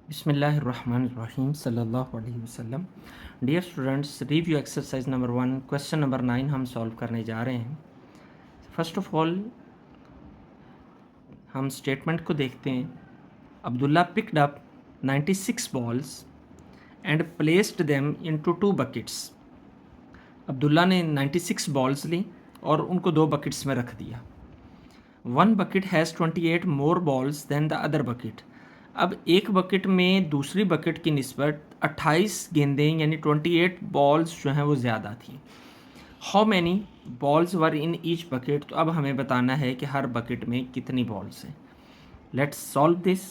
बिस्मिल्लाहिर्रहमानिर्रहीम सल्लल्लाहु अलैहि वसल्लम। Dear students, review exercise number 1 question number 9 हम सॉल्व करने जा रहे हैं। फर्स्ट ऑफ ऑल हम स्टेटमेंट को देखते हैं। Abdullah picked up 96 balls and placed them into 2 buckets. Abdullah ने 96 बॉल्स ली और उनको 2 बकेट्स में रख दिया। One bucket has 28 more balls than the other bucket. अब एक बकेट में दूसरी बकेट की निस्बत 28 गेंदें यानी 28 बॉल्स जो हैं वो ज़्यादा थी। How many balls were in each bucket, तो अब हमें बताना है कि हर बकेट में कितनी बॉल्स हैं। Let's solve this.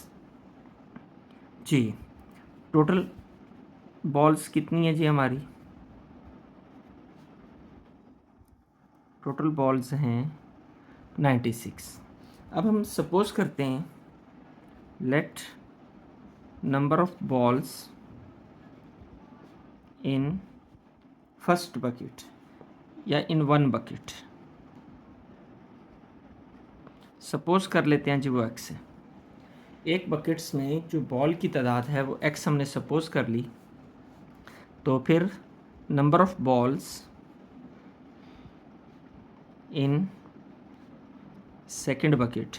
जी, टोटल बॉल्स कितनी है जी हमारी? टोटल बॉल्स हैं 96। अब हम सपोज करते हैं let number of balls in first bucket या इन वन बकेट, सपोज कर लेते हैं जी वो एक्स है। एक बकेट्स में जो बॉल की तादाद है वो एक्स हमने सपोज कर ली, तो फिर number of balls in second bucket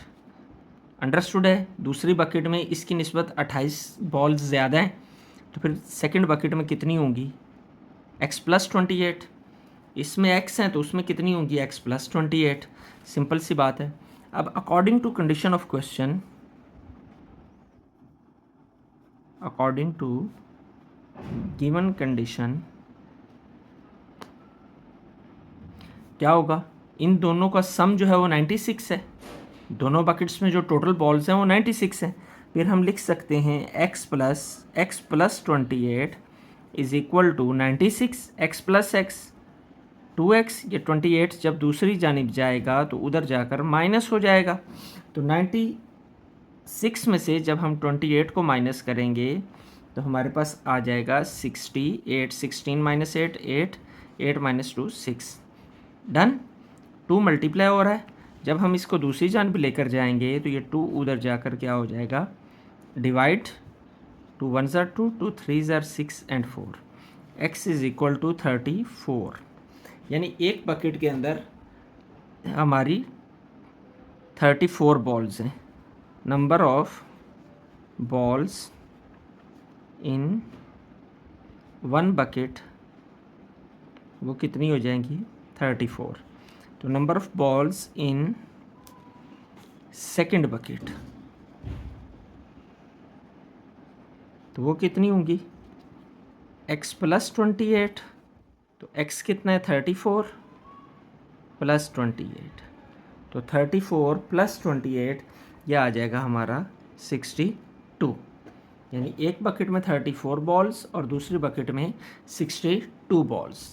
understood है। दूसरी बकेट में इसकी निस्बत 28 बॉल्स ज़्यादा हैं, तो फिर सेकंड बकेट में कितनी होंगी? X plus 28। इसमें एक्स हैं तो उसमें कितनी होंगी? X plus 28। सिंपल सी बात है। अब according to condition of question, according to given condition क्या होगा? इन दोनों का सम जो है वो 96 है। दोनों बकेट्स में जो टोटल बॉल्स हैं वो 96 है। फिर हम लिख सकते हैं x plus 28 is equal to 96 x plus x 2x। ये 28 जब दूसरी जानिब जाएगा तो उधर जाकर माइनस हो जाएगा। तो 96 में से जब हम 28 को माइनस करेंगे तो हमारे पास आ जाएगा 68। 16 माइनस 8 8 8 माइनस 2 6। डन। 2 मल्टीप्लाई हो रहा है। जब हम इसको दूसरी जान पे लेकर जाएंगे तो ये 2 उधर जाकर क्या हो जाएगा? डिवाइड। 2 1 ज़ार 2 2 3 ज़ार 6 and 4। x is equal to 34। यानी एक बकेट के अंदर हमारी 34 बॉल्स हैं। Number of balls in one bucket वो कितनी हो जाएंगी? 34। तो number of balls in second bucket तो वो कितनी होंगी? x plus 28। तो x कितना है? 34 प्लस 28। तो 34 प्लस 28 यह आ जाएगा हमारा 62। यानी एक बकेट में 34 बॉल्स और दूसरी बकेट में 62 बॉल्स।